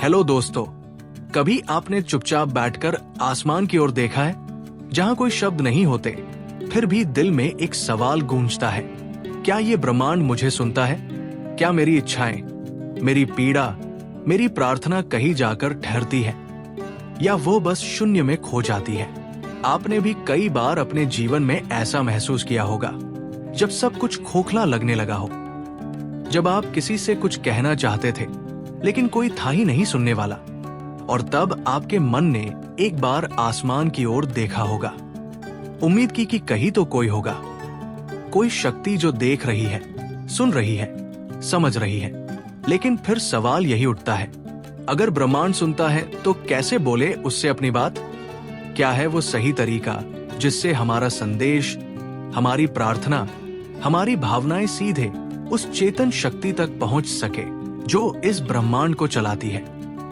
Hello दोस्तों, कभी आपने चुपचाप बैठकर आसमान की ओर देखा है जहां कोई शब्द नहीं होते, फिर भी दिल में एक सवाल गूंजता है। क्या ये ब्रह्मांड मुझे सुनता है? क्या मेरी इच्छाएं, मेरी पीड़ा, मेरी प्रार्थना कहीं जाकर ठहरती है, या वो बस शून्य में खो जाती है? आपने भी कई बार अपने जीवन में ऐसा महसूस किया होगा, जब सब कुछ खोखला लगने लगा हो, जब आप किसी से कुछ कहना चाहते थे लेकिन कोई था ही नहीं सुनने वाला, और तब आपके मन ने एक बार आसमान की ओर देखा होगा। उम्मीद की कि कहीं तो कोई होगा, कोई शक्ति जो देख रही है, सुन रही है, समझ रही है। लेकिन फिर सवाल यही उठता है, अगर ब्रह्मांड सुनता है तो कैसे बोले उससे अपनी बात? क्या है वो सही तरीका जिससे हमारा संदेश, हमारी प्रार्थना, हमारी भावनाएं सीधे उस चेतन शक्ति तक पहुंच सके जो इस ब्रह्मांड को चलाती है?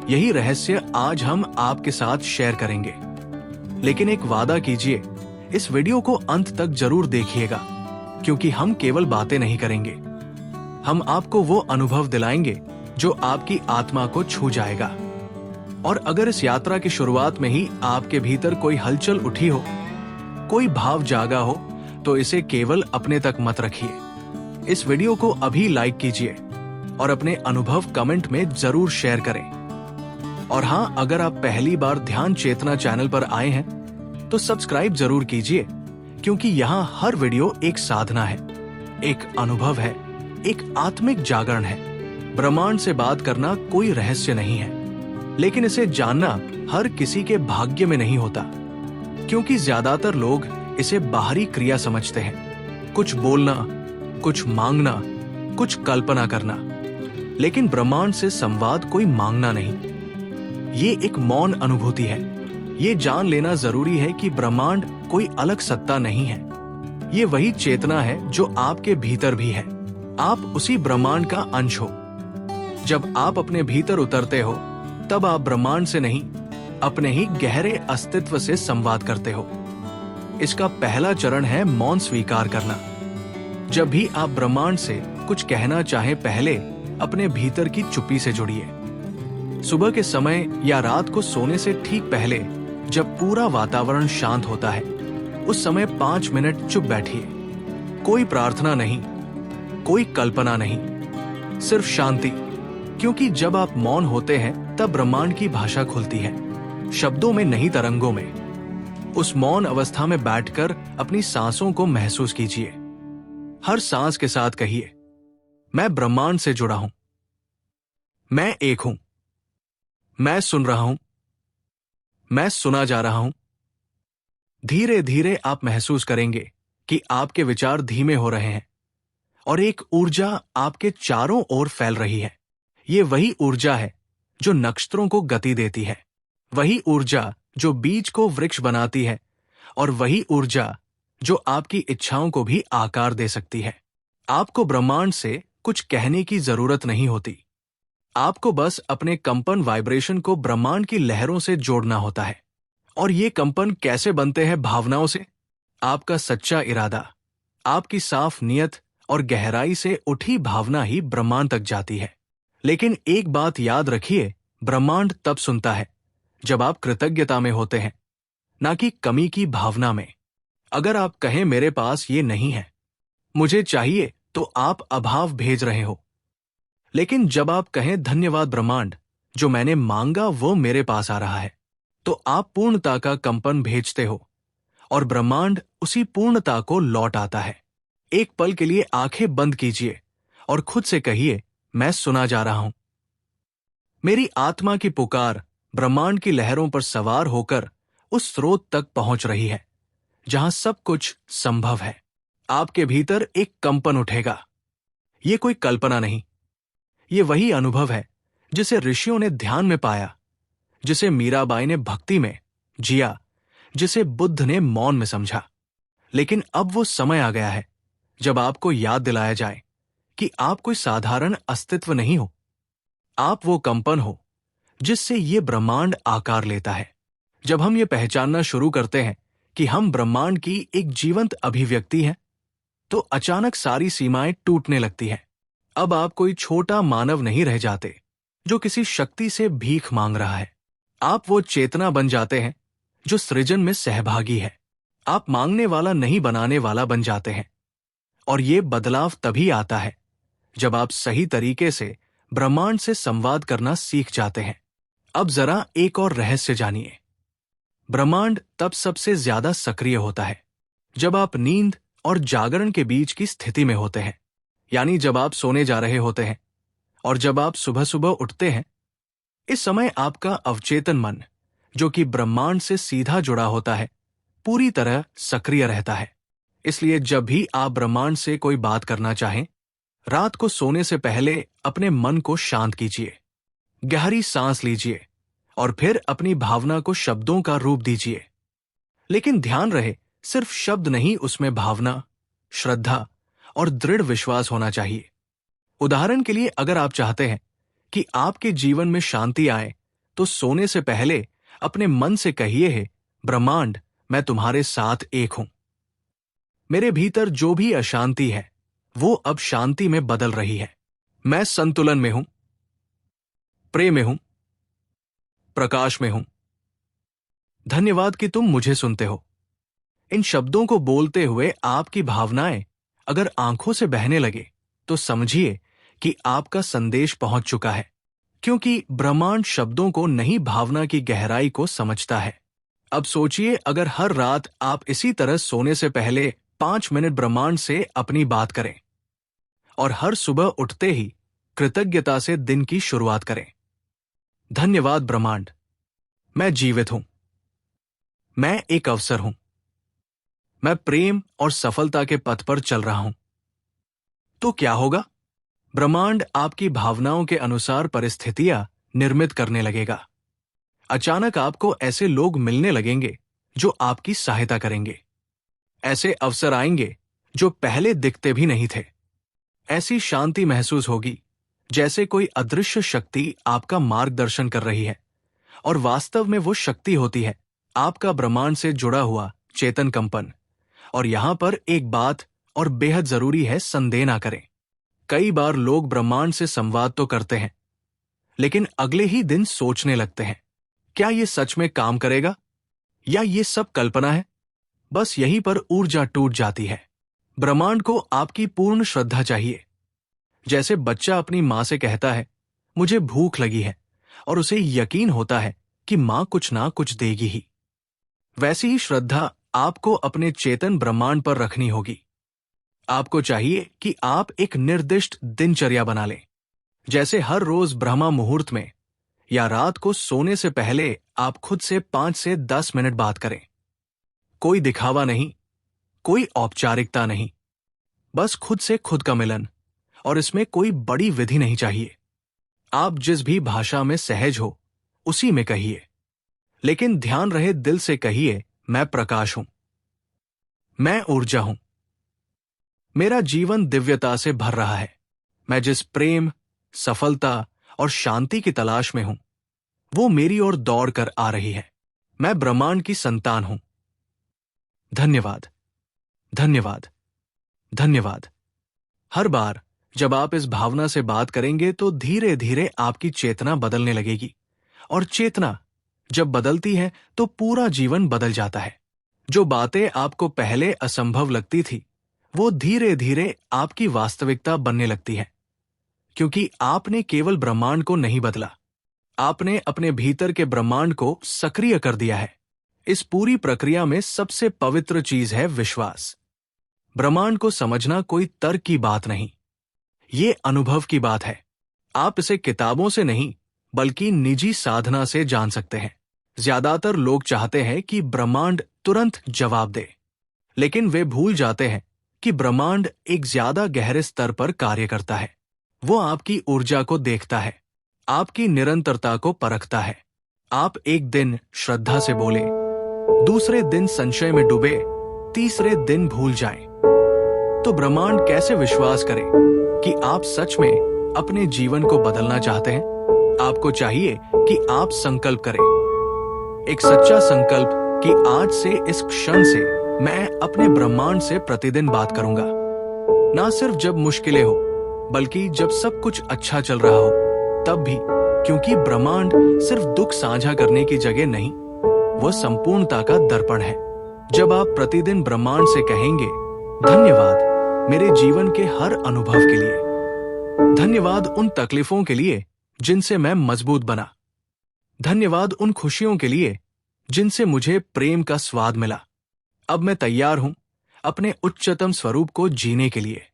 यही रहस्य आज हम आपके साथ शेयर करेंगे। लेकिन एक वादा कीजिए, इस वीडियो को अंत तक जरूर देखिएगा, क्योंकि हम केवल बातें नहीं करेंगे, हम आपको वो अनुभव दिलाएंगे जो आपकी आत्मा को छू जाएगा। और अगर इस यात्रा की शुरुआत में ही आपके भीतर कोई हलचल उठी हो, कोई भाव जागा हो, तो इसे केवल अपने तक मत रखिए। इस वीडियो को अभी लाइक कीजिए और अपने अनुभव कमेंट में जरूर शेयर करें। और हाँ, अगर आप पहली बार ध्यान चेतना चैनल पर आए हैं तो सब्सक्राइब जरूर कीजिए, क्योंकि यहाँ हर वीडियो एक साधना है, एक अनुभव है, एक आत्मिक जागरण है। ब्रह्मांड से बात करना कोई रहस्य नहीं है, लेकिन इसे जानना हर किसी के भाग्य में नहीं होता, क्योंकि ज्यादातर लोग इसे बाहरी क्रिया समझते हैं, कुछ बोलना, कुछ मांगना, कुछ कल्पना करना। लेकिन ब्रह्मांड से संवाद कोई मांगना नहीं, ये एक मौन अनुभूति है। ये जान लेना जरूरी है कि ब्रह्मांड कोई अलग सत्ता नहीं है, ये वही चेतना है जो आपके भीतर भी है। आप उसी ब्रह्मांड का अंश हो। जब आप अपने भीतर उतरते हो, तब आप ब्रह्मांड से नहीं, अपने ही गहरे अस्तित्व से संवाद करते हो। इसका पहला चरण है मौन स्वीकार करना। जब भी आप ब्रह्मांड से कुछ कहना चाहें, पहले अपने भीतर की चुप्पी से जुड़िए। सुबह के समय या रात को सोने से ठीक पहले, जब पूरा वातावरण शांत होता है, उस समय 5 मिनट चुप बैठिए। कोई प्रार्थना नहीं, कोई कल्पना नहीं, सिर्फ शांति। क्योंकि जब आप मौन होते हैं, तब ब्रह्मांड की भाषा खुलती है, शब्दों में नहीं, तरंगों में। उस मौन अवस्था में बैठकर अपनी सांसों को महसूस कीजिए। हर सांस के साथ कहिए, मैं ब्रह्मांड से जुड़ा हूं, मैं एक हूं, मैं सुन रहा हूं, मैं सुना जा रहा हूं। धीरे धीरे आप महसूस करेंगे कि आपके विचार धीमे हो रहे हैं और एक ऊर्जा आपके चारों ओर फैल रही है। ये वही ऊर्जा है जो नक्षत्रों को गति देती है, वही ऊर्जा जो बीज को वृक्ष बनाती है, और वही ऊर्जा जो आपकी इच्छाओं को भी आकार दे सकती है। आपको ब्रह्मांड से कुछ कहने की जरूरत नहीं होती, आपको बस अपने कंपन, वाइब्रेशन को ब्रह्मांड की लहरों से जोड़ना होता है। और ये कंपन कैसे बनते हैं? भावनाओं से। आपका सच्चा इरादा, आपकी साफ नियत और गहराई से उठी भावना ही ब्रह्मांड तक जाती है। लेकिन एक बात याद रखिए, ब्रह्मांड तब सुनता है जब आप कृतज्ञता में होते हैं, ना कि कमी की भावना में। अगर आप कहें मेरे पास ये नहीं है, मुझे चाहिए, तो आप अभाव भेज रहे हो। लेकिन जब आप कहें धन्यवाद ब्रह्मांड, जो मैंने मांगा वो मेरे पास आ रहा है, तो आप पूर्णता का कंपन भेजते हो, और ब्रह्मांड उसी पूर्णता को लौट आता है। एक पल के लिए आंखें बंद कीजिए और खुद से कहिए, मैं सुना जा रहा हूं। मेरी आत्मा की पुकार ब्रह्मांड की लहरों पर सवार होकर उस स्रोत तक पहुंच रही है जहां सब कुछ संभव है। आपके भीतर एक कंपन उठेगा। ये कोई कल्पना नहीं, ये वही अनुभव है जिसे ऋषियों ने ध्यान में पाया, जिसे मीराबाई ने भक्ति में जिया, जिसे बुद्ध ने मौन में समझा। लेकिन अब वो समय आ गया है जब आपको याद दिलाया जाए कि आप कोई साधारण अस्तित्व नहीं हो, आप वो कंपन हो जिससे ये ब्रह्मांड आकार लेता है। जब हम ये पहचानना शुरू करते हैं कि हम ब्रह्मांड की एक जीवंत अभिव्यक्ति हैं, तो अचानक सारी सीमाएं टूटने लगती हैं। अब आप कोई छोटा मानव नहीं रह जाते जो किसी शक्ति से भीख मांग रहा है। आप वो चेतना बन जाते हैं जो सृजन में सहभागी है। आप मांगने वाला नहीं बनाने वाला बन जाते हैं। और ये बदलाव तभी आता है जब आप सही तरीके से ब्रह्मांड से संवाद करना सीख जाते हैं। अब जरा एक और रहस्य जानिए। ब्रह्मांड तब सबसे ज्यादा सक्रिय होता है जब आप नींद और जागरण के बीच की स्थिति में होते हैं, यानी जब आप सोने जा रहे होते हैं और जब आप सुबह सुबह उठते हैं। इस समय आपका अवचेतन मन, जो कि ब्रह्मांड से सीधा जुड़ा होता है, पूरी तरह सक्रिय रहता है। इसलिए जब भी आप ब्रह्मांड से कोई बात करना चाहें, रात को सोने से पहले अपने मन को शांत कीजिए, गहरी सांस लीजिए और फिर अपनी भावना को शब्दों का रूप दीजिए। लेकिन ध्यान रहे, सिर्फ शब्द नहीं, उसमें भावना, श्रद्धा और दृढ़ विश्वास होना चाहिए। उदाहरण के लिए, अगर आप चाहते हैं कि आपके जीवन में शांति आए, तो सोने से पहले अपने मन से कहिए है, ब्रह्मांड, मैं तुम्हारे साथ एक हूं। मेरे भीतर जो भी अशांति है वो अब शांति में बदल रही है। मैं संतुलन में हूं, प्रेम में हूं, प्रकाश में हूं। धन्यवाद कि तुम मुझे सुनते हो। इन शब्दों को बोलते हुए आपकी भावनाएं अगर आंखों से बहने लगे तो समझिए कि आपका संदेश पहुंच चुका है, क्योंकि ब्रह्मांड शब्दों को नहीं, भावना की गहराई को समझता है। अब सोचिए, अगर हर रात आप इसी तरह सोने से पहले 5 मिनट ब्रह्मांड से अपनी बात करें और हर सुबह उठते ही कृतज्ञता से दिन की शुरुआत करें। धन्यवाद ब्रह्मांड, मैं जीवित हूं, मैं एक अवसर हूं, मैं प्रेम और सफलता के पथ पर चल रहा हूं। तो क्या होगा? ब्रह्मांड आपकी भावनाओं के अनुसार परिस्थितियां निर्मित करने लगेगा। अचानक आपको ऐसे लोग मिलने लगेंगे जो आपकी सहायता करेंगे। ऐसे अवसर आएंगे जो पहले दिखते भी नहीं थे। ऐसी शांति महसूस होगी जैसे कोई अदृश्य शक्ति आपका मार्गदर्शन कर रही है, और वास्तव में वो शक्ति होती है आपका ब्रह्मांड से जुड़ा हुआ चेतन कंपन। और यहां पर एक बात और बेहद जरूरी है, संदेह ना करें। कई बार लोग ब्रह्मांड से संवाद तो करते हैं, लेकिन अगले ही दिन सोचने लगते हैं, क्या ये सच में काम करेगा या ये सब कल्पना है? बस यहीं पर ऊर्जा टूट जाती है। ब्रह्मांड को आपकी पूर्ण श्रद्धा चाहिए। जैसे बच्चा अपनी मां से कहता है, मुझे भूख लगी है, और उसे यकीन होता है कि मां कुछ ना कुछ देगी ही, वैसी ही श्रद्धा आपको अपने चेतन ब्रह्मांड पर रखनी होगी। आपको चाहिए कि आप एक निर्दिष्ट दिनचर्या बना लें। जैसे हर रोज ब्रह्मा मुहूर्त में या रात को सोने से पहले आप खुद से 5 से 10 मिनट बात करें। कोई दिखावा नहीं, कोई औपचारिकता नहीं, बस खुद से खुद का मिलन। और इसमें कोई बड़ी विधि नहीं चाहिए। आप जिस भी भाषा में सहज हो उसी में कहिए, लेकिन ध्यान रहे, दिल से कहिए, मैं प्रकाश हूं, मैं ऊर्जा हूं, मेरा जीवन दिव्यता से भर रहा है। मैं जिस प्रेम, सफलता और शांति की तलाश में हूं, वो मेरी ओर दौड़ कर आ रही है। मैं ब्रह्मांड की संतान हूं। धन्यवाद, धन्यवाद, धन्यवाद। हर बार जब आप इस भावना से बात करेंगे तो धीरे धीरे आपकी चेतना बदलने लगेगी, और चेतना जब बदलती है तो पूरा जीवन बदल जाता है। जो बातें आपको पहले असंभव लगती थी, वो धीरे धीरे आपकी वास्तविकता बनने लगती है, क्योंकि आपने केवल ब्रह्मांड को नहीं बदला, आपने अपने भीतर के ब्रह्मांड को सक्रिय कर दिया है। इस पूरी प्रक्रिया में सबसे पवित्र चीज है विश्वास। ब्रह्मांड को समझना कोई तर्क की बात नहीं, ये अनुभव की बात है। आप इसे किताबों से नहीं बल्कि निजी साधना से जान सकते हैं। ज्यादातर लोग चाहते हैं कि ब्रह्मांड तुरंत जवाब दे, लेकिन वे भूल जाते हैं कि ब्रह्मांड एक ज्यादा गहरे स्तर पर कार्य करता है। वो आपकी ऊर्जा को देखता है, आपकी निरंतरता को परखता है। आप एक दिन श्रद्धा से बोले, दूसरे दिन संशय में डूबे, तीसरे दिन भूल जाएं, तो ब्रह्मांड कैसे विश्वास करे कि आप सच में अपने जीवन को बदलना चाहते हैं? आपको चाहिए कि आप संकल्प करें, एक सच्चा संकल्प कि आज से, इस क्षण से मैं अपने ब्रह्मांड से प्रतिदिन बात करूंगा। ना सिर्फ जब मुश्किलें हो, बल्कि जब सब कुछ अच्छा चल रहा हो तब भी, क्योंकि ब्रह्मांड सिर्फ दुख साझा करने की जगह नहीं, वह संपूर्णता का दर्पण है। जब आप प्रतिदिन ब्रह्मांड से कहेंगे, धन्यवाद मेरे जीवन के हर अनुभव के लिए, धन्यवाद उन तकलीफों के लिए जिनसे मैं मजबूत बना, धन्यवाद उन खुशियों के लिए जिनसे मुझे प्रेम का स्वाद मिला, अब मैं तैयार हूं अपने उच्चतम स्वरूप को जीने के लिए।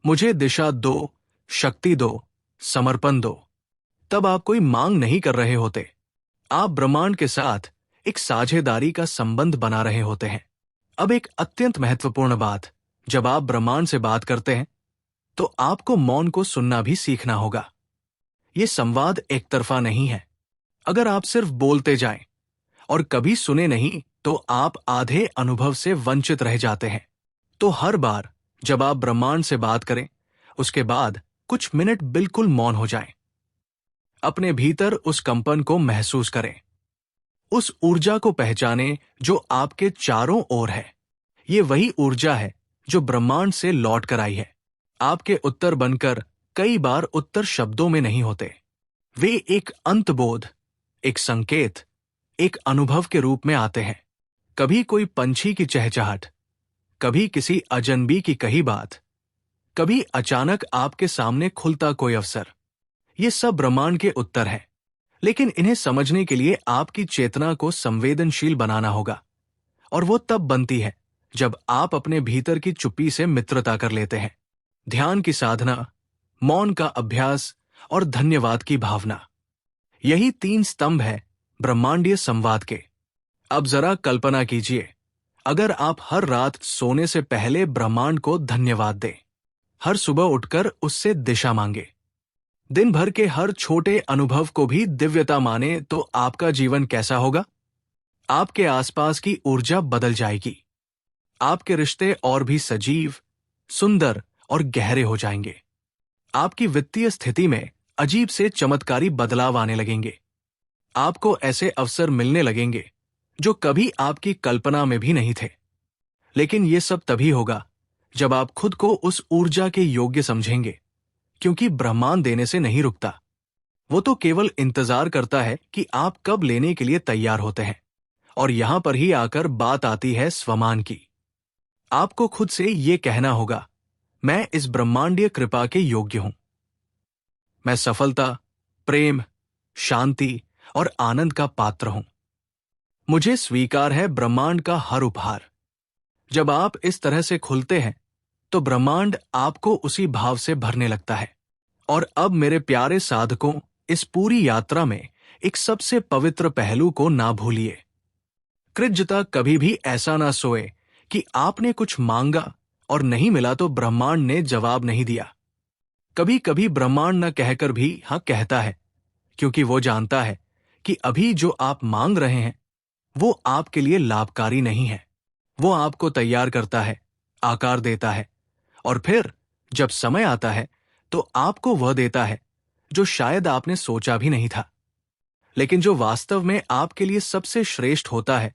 मुझे दिशा दो, शक्ति दो, समर्पण दो। तब आप कोई मांग नहीं कर रहे होते, आप ब्रह्मांड के साथ एक साझेदारी का संबंध बना रहे होते हैं। अब एक अत्यंत महत्वपूर्ण बात, जब आप ब्रह्मांड से बात करते हैं तो आपको मौन को सुनना भी सीखना होगा। यह संवाद एक तरफा नहीं है। अगर आप सिर्फ बोलते जाएं और कभी सुने नहीं तो आप आधे अनुभव से वंचित रह जाते हैं। तो हर बार जब आप ब्रह्मांड से बात करें, उसके बाद कुछ मिनट बिल्कुल मौन हो जाएं। अपने भीतर उस कंपन को महसूस करें, उस ऊर्जा को पहचानें जो आपके चारों ओर है। ये वही ऊर्जा है जो ब्रह्मांड से लौट कर आई है। आपके उत्तर बनकर कई बार उत्तर शब्दों में नहीं होते, वे एक अंतबोध, एक संकेत, एक अनुभव के रूप में आते हैं। कभी कोई पंछी की चहचहाट, कभी किसी अजनबी की कही बात, कभी अचानक आपके सामने खुलता कोई अवसर। ये सब ब्रह्मांड के उत्तर हैं, लेकिन इन्हें समझने के लिए आपकी चेतना को संवेदनशील बनाना होगा। और वो तब बनती है जब आप अपने भीतर की चुप्पी से मित्रता कर लेते हैं। ध्यान की साधना, मौन का अभ्यास और धन्यवाद की भावना, यही 3 स्तंभ है ब्रह्मांडीय संवाद के। अब जरा कल्पना कीजिए, अगर आप हर रात सोने से पहले ब्रह्मांड को धन्यवाद दें, हर सुबह उठकर उससे दिशा मांगे, दिन भर के हर छोटे अनुभव को भी दिव्यता माने, तो आपका जीवन कैसा होगा? आपके आसपास की ऊर्जा बदल जाएगी। आपके रिश्ते और भी सजीव, सुंदर और गहरे हो जाएंगे। आपकी वित्तीय स्थिति में अजीब से चमत्कारी बदलाव आने लगेंगे। आपको ऐसे अवसर मिलने लगेंगे जो कभी आपकी कल्पना में भी नहीं थे। लेकिन ये सब तभी होगा जब आप खुद को उस ऊर्जा के योग्य समझेंगे, क्योंकि ब्रह्मांड देने से नहीं रुकता। वो तो केवल इंतजार करता है कि आप कब लेने के लिए तैयार होते हैं। और यहां पर ही आकर बात आती है स्वमान की। आपको खुद से ये कहना होगा, मैं इस ब्रह्मांडीय कृपा के योग्य हूं। मैं सफलता, प्रेम, शांति और आनंद का पात्र हूं। मुझे स्वीकार है ब्रह्मांड का हर उपहार। जब आप इस तरह से खुलते हैं तो ब्रह्मांड आपको उसी भाव से भरने लगता है। और अब मेरे प्यारे साधकों, इस पूरी यात्रा में एक सबसे पवित्र पहलू को ना भूलिए। कृतज्ञता कभी भी ऐसा ना सोए कि आपने कुछ मांगा और नहीं मिला तो ब्रह्मांड ने जवाब नहीं दिया। कभी कभी ब्रह्मांड न कहकर भी हाँ कहता है, क्योंकि वो जानता है कि अभी जो आप मांग रहे हैं वो आपके लिए लाभकारी नहीं है। वो आपको तैयार करता है, आकार देता है, और फिर जब समय आता है तो आपको वह देता है जो शायद आपने सोचा भी नहीं था। लेकिन जो वास्तव में आपके लिए सबसे श्रेष्ठ होता है,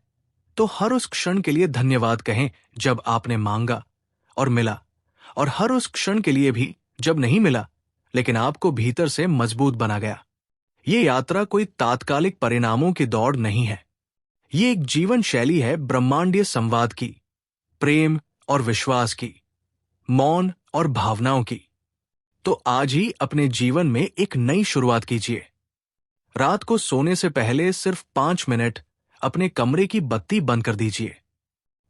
तो हर उस क्षण के लिए धन्यवाद कहें जब आपने मांगा और मिला, और हर उस क्षण के लिए भी जब नहीं मिला लेकिन आपको भीतर से मजबूत बना गया। ये यात्रा कोई तात्कालिक परिणामों की दौड़ नहीं है। ये एक जीवन शैली है ब्रह्मांडीय संवाद की, प्रेम और विश्वास की, मौन और भावनाओं की। तो आज ही अपने जीवन में एक नई शुरुआत कीजिए। रात को सोने से पहले सिर्फ 5 मिनट अपने कमरे की बत्ती बंद कर दीजिए,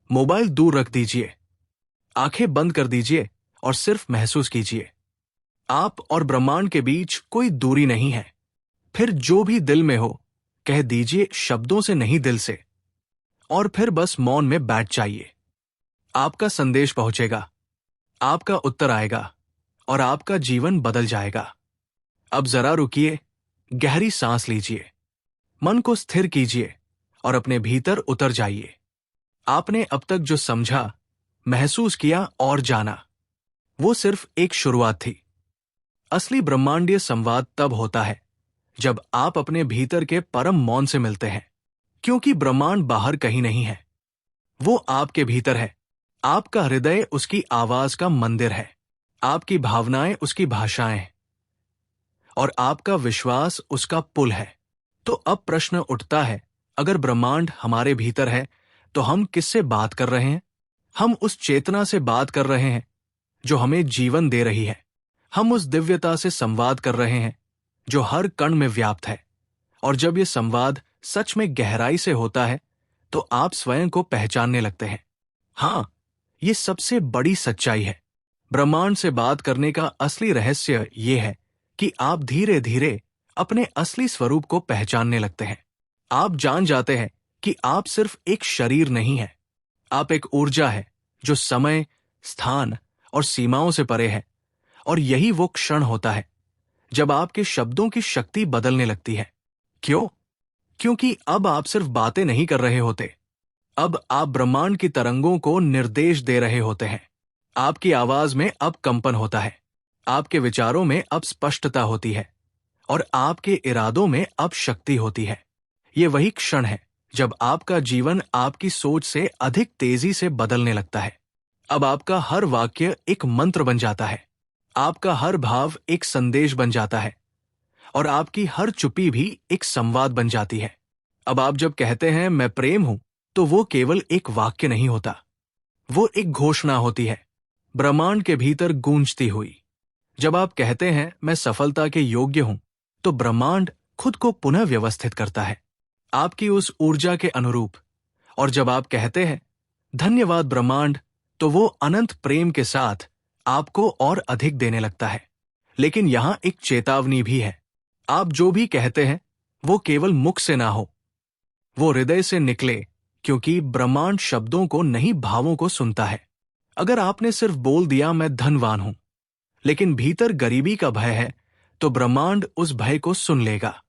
मोबाइल दूर रख दीजिए, आंखें बंद कर दीजिए और सिर्फ महसूस कीजिए, आप और ब्रह्मांड के बीच कोई दूरी नहीं है। फिर जो भी दिल में हो कह दीजिए, शब्दों से नहीं, दिल से। और फिर बस मौन में बैठ जाइए। आपका संदेश पहुंचेगा, आपका उत्तर आएगा और आपका जीवन बदल जाएगा। अब जरा रुकिए, गहरी सांस लीजिए, मन को स्थिर कीजिए और अपने भीतर उतर जाइए। आपने अब तक जो समझा, महसूस किया और जाना, वो सिर्फ एक शुरुआत थी। असली ब्रह्मांडीय संवाद तब होता है जब आप अपने भीतर के परम मौन से मिलते हैं, क्योंकि ब्रह्मांड बाहर कहीं नहीं है, वो आपके भीतर है। आपका हृदय उसकी आवाज का मंदिर है, आपकी भावनाएं उसकी भाषाएं हैं, और आपका विश्वास उसका पुल है। तो अब प्रश्न उठता है, अगर ब्रह्मांड हमारे भीतर है तो हम किससे बात कर रहे हैं? हम उस चेतना से बात कर रहे हैं जो हमें जीवन दे रही है। हम उस दिव्यता से संवाद कर रहे हैं जो हर कण में व्याप्त है। और जब ये संवाद सच में गहराई से होता है तो आप स्वयं को पहचानने लगते हैं। हाँ, ये सबसे बड़ी सच्चाई है। ब्रह्मांड से बात करने का असली रहस्य ये है कि आप धीरे धीरे अपने असली स्वरूप को पहचानने लगते हैं। आप जान जाते हैं कि आप सिर्फ एक शरीर नहीं है, आप एक ऊर्जा है जो समय, स्थान और सीमाओं से परे है। और यही वो क्षण होता है जब आपके शब्दों की शक्ति बदलने लगती है। क्यों? क्योंकि अब आप सिर्फ बातें नहीं कर रहे होते, अब आप ब्रह्मांड की तरंगों को निर्देश दे रहे होते हैं। आपकी आवाज में अब कंपन होता है, आपके विचारों में अब स्पष्टता होती है और आपके इरादों में अब शक्ति होती है। ये वही क्षण है जब आपका जीवन आपकी सोच से अधिक तेजी से बदलने लगता है। अब आपका हर वाक्य एक मंत्र बन जाता है, आपका हर भाव एक संदेश बन जाता है और आपकी हर चुप्पी भी एक संवाद बन जाती है। अब आप जब कहते हैं मैं प्रेम हूं, तो वो केवल एक वाक्य नहीं होता, वो एक घोषणा होती है, ब्रह्मांड के भीतर गूंजती हुई। जब आप कहते हैं मैं सफलता के योग्य हूं, तो ब्रह्मांड खुद को पुनः व्यवस्थित करता है आपकी उस ऊर्जा के अनुरूप। और जब आप कहते हैं धन्यवाद ब्रह्मांड, तो वो अनंत प्रेम के साथ आपको और अधिक देने लगता है। लेकिन यहां एक चेतावनी भी है, आप जो भी कहते हैं वो केवल मुख से ना हो, वो हृदय से निकले, क्योंकि ब्रह्मांड शब्दों को नहीं भावों को सुनता है। अगर आपने सिर्फ बोल दिया मैं धनवान हूं, लेकिन भीतर गरीबी का भय है, तो ब्रह्मांड उस भय को सुन लेगा।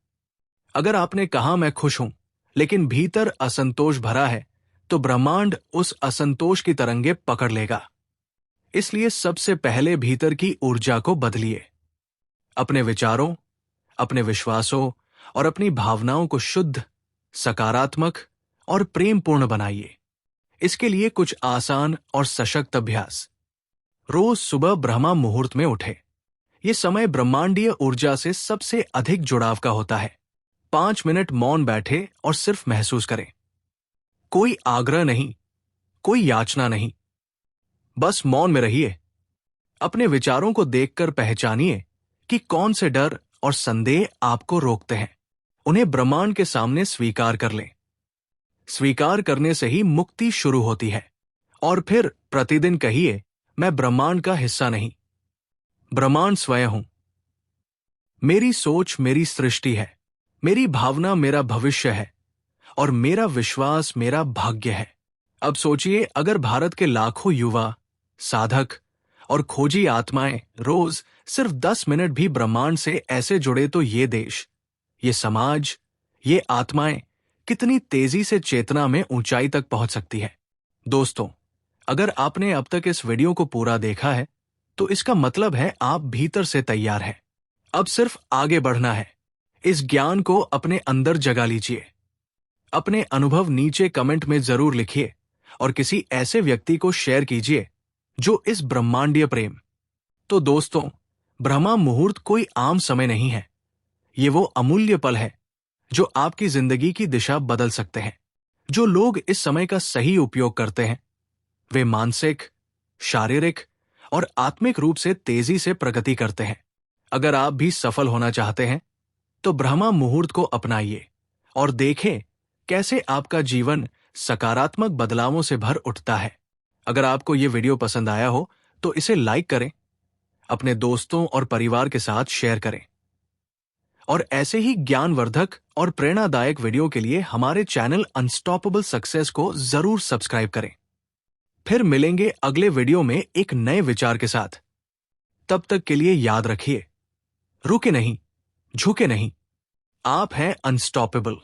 अगर आपने कहा मैं खुश हूं, लेकिन भीतर असंतोष भरा है, तो ब्रह्मांड उस असंतोष की तरंगे पकड़ लेगा। इसलिए सबसे पहले भीतर की ऊर्जा को बदलिए। अपने विचारों, अपने विश्वासों और अपनी भावनाओं को शुद्ध, सकारात्मक और प्रेमपूर्ण बनाइए। इसके लिए कुछ आसान और सशक्त अभ्यास। रोज सुबह ब्रह्मा मुहूर्त में उठे। ये समय ब्रह्मांडीय ऊर्जा से सबसे अधिक जुड़ाव का होता है। 5 मिनट मौन बैठे और सिर्फ महसूस करें। कोई आग्रह नहीं, कोई याचना नहीं, बस मौन में रहिए। अपने विचारों को देखकर पहचानिए कि कौन से डर और संदेह आपको रोकते हैं। उन्हें ब्रह्मांड के सामने स्वीकार कर लें। स्वीकार करने से ही मुक्ति शुरू होती है। और फिर प्रतिदिन कहिए मैं ब्रह्मांड का हिस्सा नहीं, ब्रह्मांड स्वयं हूं। मेरी सोच मेरी सृष्टि है, मेरी भावना मेरा भविष्य है और मेरा विश्वास मेरा भाग्य है। अब सोचिए, अगर भारत के लाखों युवा, साधक और खोजी आत्माएं रोज सिर्फ 10 मिनट भी ब्रह्मांड से ऐसे जुड़े, तो ये देश, ये समाज, ये आत्माएं कितनी तेजी से चेतना में ऊंचाई तक पहुंच सकती है। दोस्तों, अगर आपने अब तक इस वीडियो को पूरा देखा है, तो इसका मतलब है आप भीतर से तैयार हैं। अब सिर्फ आगे बढ़ना है। इस ज्ञान को अपने अंदर जगा लीजिए। अपने अनुभव नीचे कमेंट में जरूर लिखिए और किसी ऐसे व्यक्ति को शेयर कीजिए जो इस ब्रह्मांडीय प्रेम। तो दोस्तों, ब्रह्मा मुहूर्त कोई आम समय नहीं है। ये वो अमूल्य पल है जो आपकी जिंदगी की दिशा बदल सकते हैं। जो लोग इस समय का सही उपयोग करते हैं, वे मानसिक, शारीरिक और आत्मिक रूप से तेजी से प्रगति करते हैं। अगर आप भी सफल होना चाहते हैं, तो ब्रह्मा मुहूर्त को अपनाइए और देखें कैसे आपका जीवन सकारात्मक बदलावों से भर उठता है। अगर आपको ये वीडियो पसंद आया हो, तो इसे लाइक करें, अपने दोस्तों और परिवार के साथ शेयर करें और ऐसे ही ज्ञानवर्धक और प्रेरणादायक वीडियो के लिए हमारे चैनल अनस्टॉपेबल सक्सेस को जरूर सब्सक्राइब करें। फिर मिलेंगे अगले वीडियो में एक नए विचार के साथ। तब तक के लिए याद रखिए, रुके नहीं, झुके नहीं, आप हैं अनस्टॉपेबल।